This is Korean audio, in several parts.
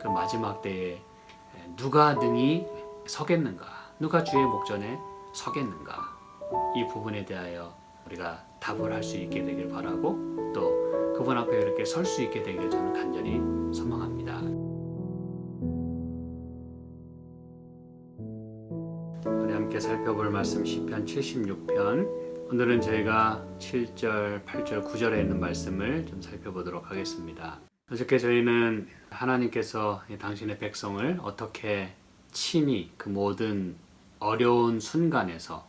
그 마지막 때에 누가 능히 서겠는가, 누가 주의 목전에 서겠는가, 이 부분에 대하여 우리가 답을 할 수 있게 되길 바라고, 또 그분 앞에 이렇게 설 수 있게 되기를 저는 간절히 소망합니다. 우리 함께 살펴볼 말씀 시편 76편, 오늘은 저희가 7절, 8절, 9절에 있는 말씀을 좀 살펴보도록 하겠습니다. 어저께 저희는 하나님께서 당신의 백성을 어떻게 친히 그 모든 어려운 순간에서,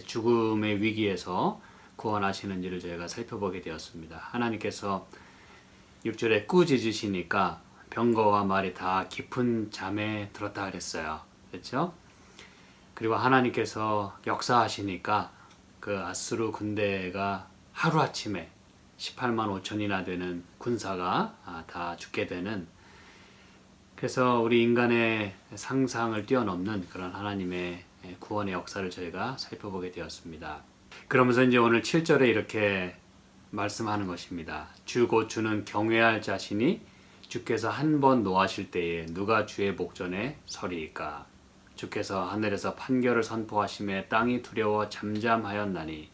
죽음의 위기에서 구원하시는지를 저희가 살펴보게 되었습니다. 하나님께서 6절에 꾸짖으시니까 병거와 말이 다 깊은 잠에 들었다 그랬어요. 그렇죠? 그리고 하나님께서 역사하시니까 그 아수르 군대가 하루아침에 18만 5천이나 되는 군사가 다 죽게 되는, 그래서 우리 인간의 상상을 뛰어넘는 그런 하나님의 구원의 역사를 저희가 살펴보게 되었습니다. 그러면서 이제 오늘 7절에 이렇게 말씀하는 것입니다. 주 곧 주는 경외할 자신이 주께서 한 번 노하실 때에 누가 주의 목전에 서리이까. 주께서 하늘에서 판결을 선포하심에 땅이 두려워 잠잠하였나니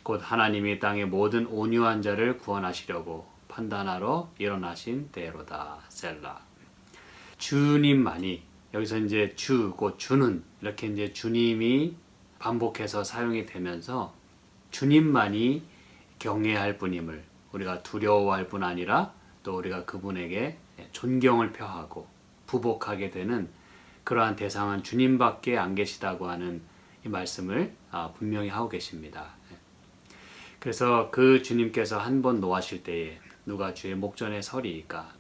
곧 하나님이 땅의 모든 온유한 자를 구원하시려고 판단하러 일어나신 때로다. 셀라. 주님만이, 여기서 이제 주, 곧 주는, 이렇게 이제 주님이 반복해서 사용이 되면서 주님만이 경외할 분임을 우리가 두려워할 뿐 아니라 또 우리가 그분에게 존경을 표하고 부복하게 되는 그러한 대상은 주님밖에 안 계시다고 하는 이 말씀을 분명히 하고 계십니다. 그래서 그 주님께서 한 번 노하실 때에 누가 주의 목전에 서리이까.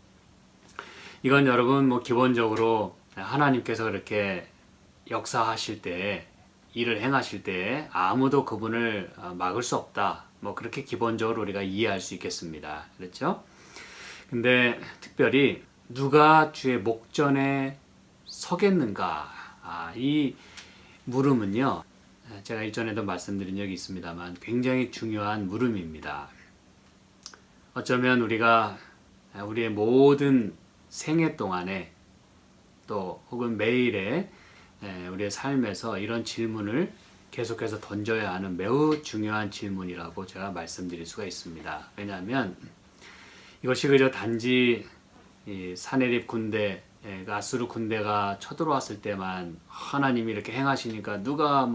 이건 여러분 기본적으로 하나님께서 그렇게 역사하실 때, 일을 행하실 때 아무도 그분을 막을 수 없다, 그렇게 기본적으로 우리가 이해할 수 있겠습니다. 그렇죠? 근데 특별히 누가 주의 목전에 서겠는가, 이 물음은요, 제가 일전에도 말씀드린 적이 있습니다만 굉장히 중요한 물음입니다. 어쩌면 우리가 우리의 모든 생애 동안에 또 혹은 매일의 우리의 삶에서 이런 질문을 계속해서 던져야 하는 매우 중요한 질문이라고 제가 말씀드릴 수가 있습니다. 왜냐하면 이것이 그저 단지 이 사내립 군대, 아수르 군대가 쳐들어왔을 때만 하나님이 이렇게 행하시니까 누가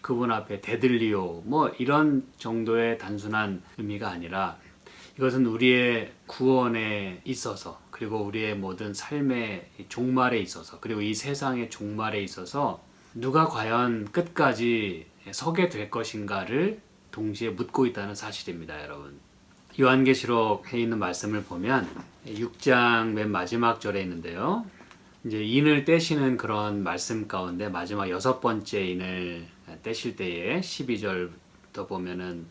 그분 앞에 대들리요, 이런 정도의 단순한 의미가 아니라 이것은 우리의 구원에 있어서, 그리고 우리의 모든 삶의 종말에 있어서, 그리고 이 세상의 종말에 있어서 누가 과연 끝까지 서게 될 것인가를 동시에 묻고 있다는 사실입니다, 여러분. 요한계시록에 있는 말씀을 보면 6장 맨 마지막 절에 있는데요. 이제 인을 떼시는 그런 말씀 가운데 마지막 6번째 인을 떼실 때에 12절부터 보면은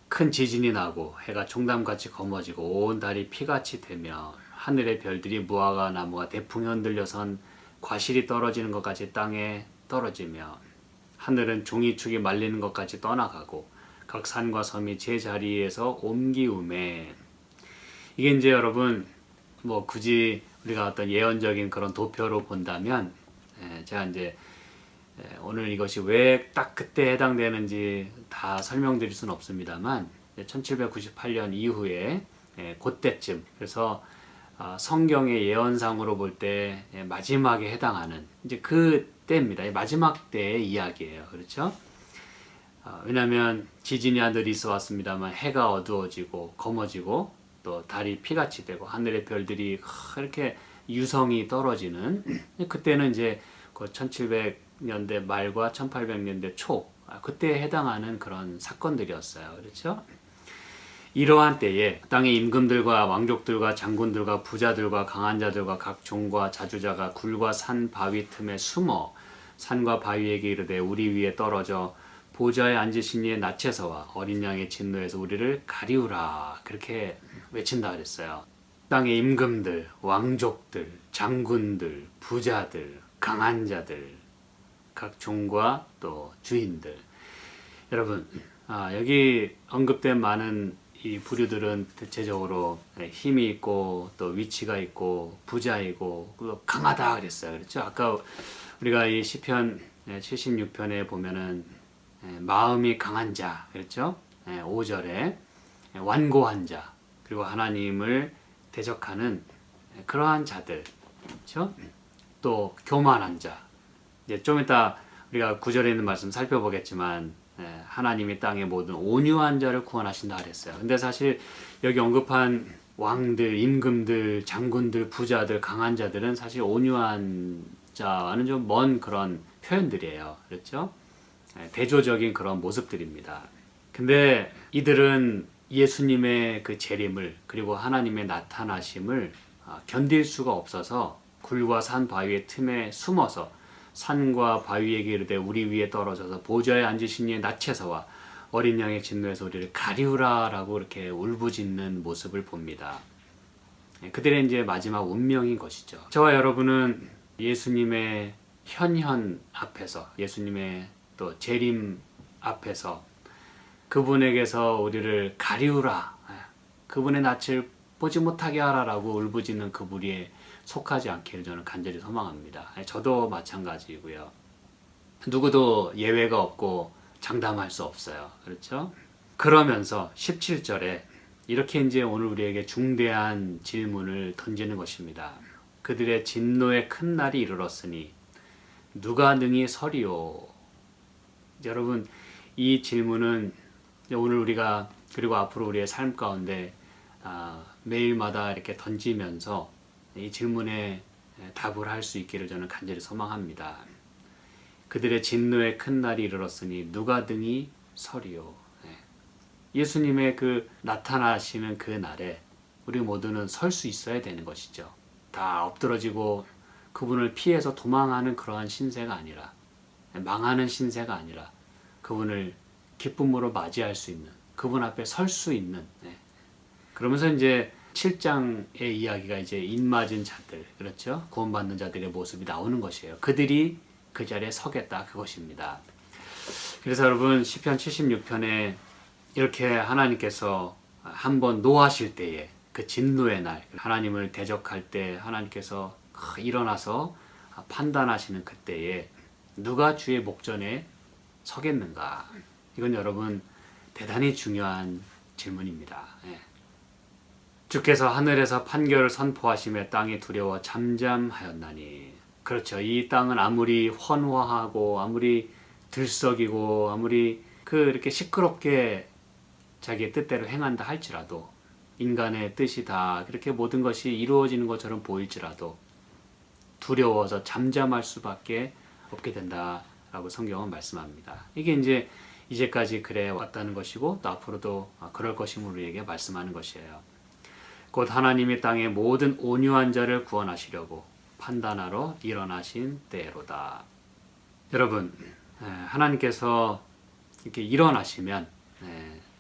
큰 지진이 나고 해가 총담같이 검어지고 온 달이 피같이 되며 하늘의 별들이 무화과 나무가 대풍에 흔들려선 과실이 떨어지는 것 같이 땅에 떨어지며 하늘은 종이축이 말리는 것 같이 떠나가고 각 산과 섬이 제 자리에서 옮기우매. 이게 이제 여러분 굳이 우리가 어떤 예언적인 그런 도표로 본다면, 제가 이제 오늘 이것이 왜 딱 그때 해당되는지 다 설명드릴 수는 없습니다만 1798년 이후에 그때쯤, 그래서 성경의 예언상으로 볼 때 마지막에 해당하는 이제 그 때입니다. 마지막 때의 이야기예요. 그렇죠? 왜냐하면 지진이 하늘이 있어 왔습니다만 해가 어두워지고 검어지고 또 달이 피같이 되고 하늘의 별들이 이렇게 유성이 떨어지는, 그때는 이제 그 1700년대 말과 1800년대 초, 그때에 해당하는 그런 사건들이었어요. 그렇죠? 이러한 때에 땅의 임금들과 왕족들과 장군들과 부자들과 강한 자들과 각 종과 자주자가 굴과 산 바위 틈에 숨어 산과 바위에게 이르되 우리 위에 떨어져 보좌에 앉으신 이의 낯에서와 어린 양의 진노에서 우리를 가리우라, 그렇게 외친다 그랬어요. 땅의 임금들, 왕족들, 장군들, 부자들, 강한 자들, 각 종과 또 주인들. 여러분, 여기 언급된 많은 이 부류들은 대체적으로 힘이 있고 또 위치가 있고 부자이고 또 강하다 그랬어요. 그렇죠? 아까 우리가 이 시편 76편에 보면은 마음이 강한 자, 그렇죠? 5절에 완고한 자, 그리고 하나님을 대적하는 그러한 자들, 그렇죠? 또 교만한 자. 이제 좀 이따 우리가 9절에 있는 말씀 살펴보겠지만 하나님이 땅의 모든 온유한 자를 구원하신다 그랬어요. 근데 사실 여기 언급한 왕들, 임금들, 장군들, 부자들, 강한 자들은 사실 온유한 자와는 좀 먼 그런 표현들이에요. 그렇죠? 대조적인 그런 모습들입니다. 근데 이들은 예수님의 그 재림을 그리고 하나님의 나타나심을 견딜 수가 없어서 굴과 산 바위의 틈에 숨어서 산과 바위에게 이르되 우리 위에 떨어져서 보좌에 앉으신 이의 낯에서와 어린 양의 진노에서 우리를 가리우라라고 이렇게 울부짖는 모습을 봅니다. 그들의 이제 마지막 운명인 것이죠. 저와 여러분은 예수님의 현현 앞에서, 예수님의 또 재림 앞에서 그분에게서 우리를 가리우라, 그분의 낯을 보지 못하게 하라라고 울부짖는 그 무리에 속하지 않기를 저는 간절히 소망합니다. 저도 마찬가지이고요. 누구도 예외가 없고 장담할 수 없어요. 그렇죠? 그러면서 17절에 이렇게 이제 오늘 우리에게 중대한 질문을 던지는 것입니다. 그들의 진노의 큰 날이 이르렀으니 누가 능히 서리요? 여러분, 이 질문은 오늘 우리가 그리고 앞으로 우리의 삶 가운데 매일마다 이렇게 던지면서 이 질문에 답을 할 수 있기를 저는 간절히 소망합니다. 그들의 진노의 큰 날이 이르렀으니 누가 등이 서리요. 예수님의 그 나타나시는 그 날에 우리 모두는 설 수 있어야 되는 것이죠. 다 엎드러지고 그분을 피해서 도망하는 그러한 신세가 아니라, 망하는 신세가 아니라 그분을 기쁨으로 맞이할 수 있는, 그분 앞에 설 수 있는. 그러면서 이제 7장의 이야기가 이제 인맞은 자들, 그렇죠? 구원받는 자들의 모습이 나오는 것이에요. 그들이 그 자리에 서겠다, 그것입니다. 그래서 여러분, 시편 76편에 이렇게 하나님께서 한번 노하실 때에 그 진노의 날, 하나님을 대적할 때 하나님께서 일어나서 판단하시는 그때에 누가 주의 목전에 서겠는가? 이건 여러분 대단히 중요한 질문입니다. 주께서 하늘에서 판결을 선포하시며 땅이 두려워 잠잠하였나니. 그렇죠. 이 땅은 아무리 헌화하고 아무리 들썩이고 아무리 이렇게 시끄럽게 자기의 뜻대로 행한다 할지라도, 인간의 뜻이 다 그렇게 모든 것이 이루어지는 것처럼 보일지라도 두려워서 잠잠할 수밖에 없게 된다라고 성경은 말씀합니다. 이게 이제까지 그래 왔다는 것이고 또 앞으로도 그럴 것임을 우리에게 말씀하는 것이에요. 곧 하나님이 땅의 모든 온유한 자를 구원하시려고 판단하러 일어나신 때로다. 여러분, 하나님께서 이렇게 일어나시면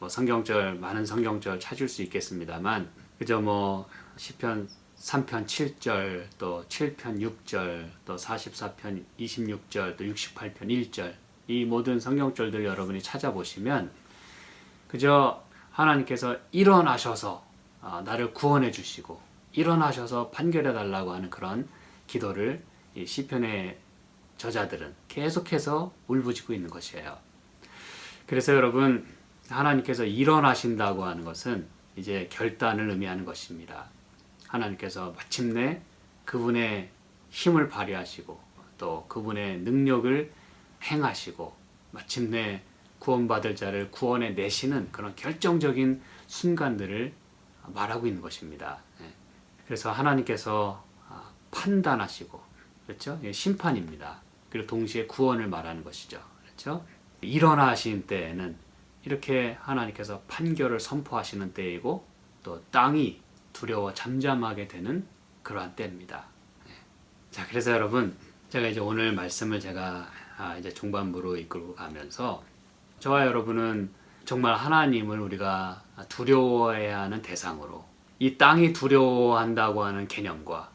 성경절, 많은 성경절 찾을 수 있겠습니다만, 그저 시편 3편 7절, 또 7편 6절, 또 44편 26절, 또 68편 1절, 이 모든 성경절들 여러분이 찾아보시면 그저 하나님께서 일어나셔서 나를 구원해 주시고 일어나셔서 판결해 달라고 하는 그런 기도를 이 시편의 저자들은 계속해서 울부짖고 있는 것이에요. 그래서 여러분, 하나님께서 일어나신다고 하는 것은 이제 결단을 의미하는 것입니다. 하나님께서 마침내 그분의 힘을 발휘하시고 또 그분의 능력을 행하시고 마침내 구원받을 자를 구원해 내시는 그런 결정적인 순간들을 말하고 있는 것입니다. 그래서 하나님께서 판단하시고, 그렇죠? 심판입니다. 그리고 동시에 구원을 말하는 것이죠. 그렇죠? 일어나신 때에는 이렇게 하나님께서 판결을 선포하시는 때이고 또 땅이 두려워 잠잠하게 되는 그러한 때입니다. 자, 그래서 여러분, 제가 이제 오늘 말씀을 제가 이제 중반부로 이끌고 가면서 저와 여러분은 정말 하나님을 우리가 두려워해야 하는 대상으로, 이 땅이 두려워한다고 하는 개념과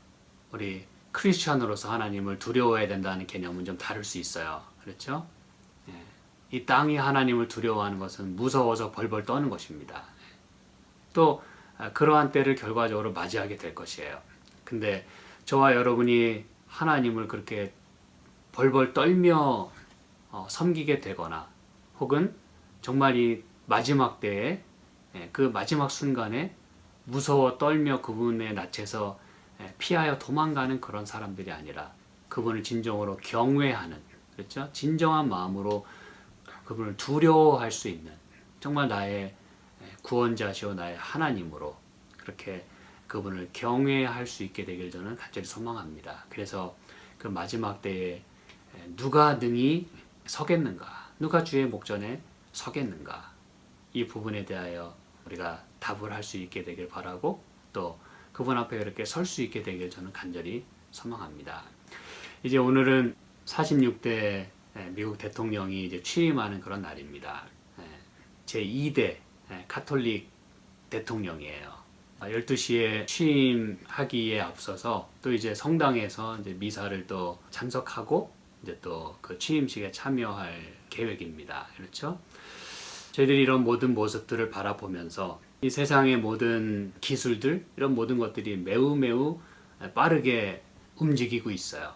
우리 크리스천으로서 하나님을 두려워해야 된다는 개념은 좀 다를 수 있어요. 그렇죠? 이 땅이 하나님을 두려워하는 것은 무서워서 벌벌 떠는 것입니다. 또 그러한 때를 결과적으로 맞이하게 될 것이에요. 근데 저와 여러분이 하나님을 그렇게 벌벌 떨며 섬기게 되거나 혹은 정말 이 마지막 때에 그 마지막 순간에 무서워 떨며 그분의 낯에서 피하여 도망가는 그런 사람들이 아니라 그분을 진정으로 경외하는, 그렇죠? 진정한 마음으로 그분을 두려워할 수 있는, 정말 나의 구원자시오 나의 하나님으로 그렇게 그분을 경외할 수 있게 되길 저는 간절히 소망합니다. 그래서 그 마지막 때에 누가 능히 서겠는가, 누가 주의 목전에 서겠는가, 이 부분에 대하여 우리가 답을 할 수 있게 되길 바라고 또 그분 앞에 이렇게 설 수 있게 되길 저는 간절히 소망합니다. 이제 오늘은 46대 미국 대통령이 이제 취임하는 그런 날입니다. 제2대 카톨릭 대통령이에요. 12시에 취임하기에 앞서서 또 이제 성당에서 이제 미사를 또 참석하고 이제 또 그 취임식에 참여할 계획입니다. 그렇죠? 저희들이 이런 모든 모습들을 바라보면서 이 세상의 모든 기술들, 이런 모든 것들이 매우 빠르게 움직이고 있어요.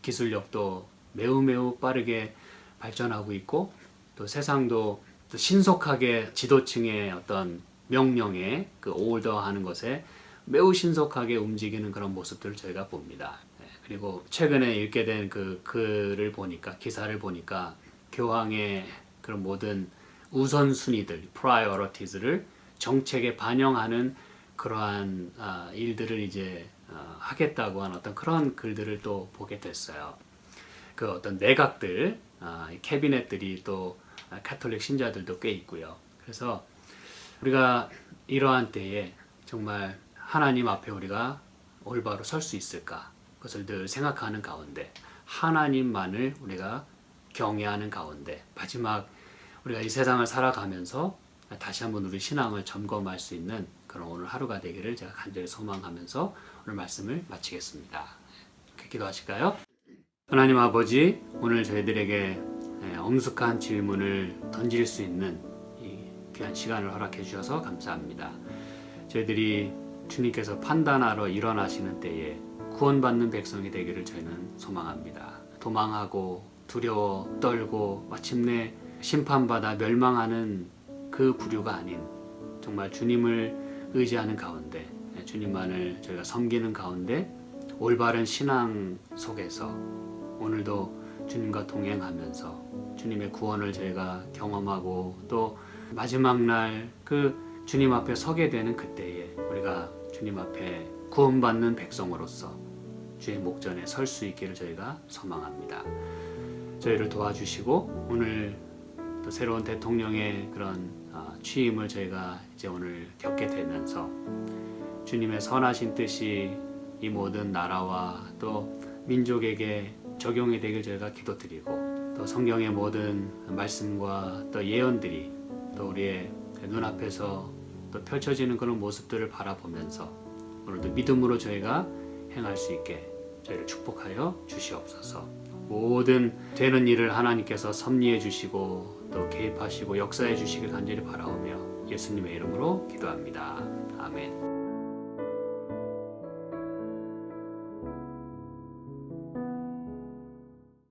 기술력도 매우 빠르게 발전하고 있고 또 세상도 또 신속하게 지도층의 어떤 명령에 그 오더하는 것에 매우 신속하게 움직이는 그런 모습들을 저희가 봅니다. 그리고 최근에 읽게 된 그 글을 보니까, 기사를 보니까 교황의 그런 모든 우선순위들, priorities를 정책에 반영하는 그러한 일들을 이제 하겠다고 한 어떤 그런 글들을 또 보게 됐어요. 그 어떤 내각들, 캐비넷들이 또 카톨릭 신자들도 꽤 있고요. 그래서 우리가 이러한 때에 정말 하나님 앞에 우리가 올바로 설 수 있을까? 그것을 늘 생각하는 가운데 하나님만을 우리가 경외하는 가운데 마지막 우리가 이 세상을 살아가면서 다시 한번 우리 신앙을 점검할 수 있는 그런 오늘 하루가 되기를 제가 간절히 소망하면서 오늘 말씀을 마치겠습니다. 기도하실까요? 하나님 아버지, 오늘 저희들에게 엄숙한 질문을 던질 수 있는 이 귀한 시간을 허락해 주셔서 감사합니다. 저희들이 주님께서 판단하러 일어나시는 때에 구원받는 백성이 되기를 저희는 소망합니다. 도망하고 두려워 떨고 마침내 심판받아 멸망하는 그 부류가 아닌 정말 주님을 의지하는 가운데, 주님만을 저희가 섬기는 가운데 올바른 신앙 속에서 오늘도 주님과 동행하면서 주님의 구원을 저희가 경험하고 또 마지막 날 그 주님 앞에 서게 되는 그때에 우리가 주님 앞에 구원받는 백성으로서 주의 목전에 설 수 있기를 저희가 소망합니다. 저희를 도와주시고 오늘 또 새로운 대통령의 그런 취임을 저희가 이제 오늘 겪게 되면서 주님의 선하신 뜻이 이 모든 나라와 또 민족에게 적용이 되길 저희가 기도드리고 또 성경의 모든 말씀과 또 예언들이 또 우리의 눈앞에서 또 펼쳐지는 그런 모습들을 바라보면서 오늘도 믿음으로 저희가 행할 수 있게 저희를 축복하여 주시옵소서. 모든 되는 일을 하나님께서 섭리해 주시고 또 개입하시고 역사해 주시길 간절히 바라오며 예수님의 이름으로 기도합니다. 아멘.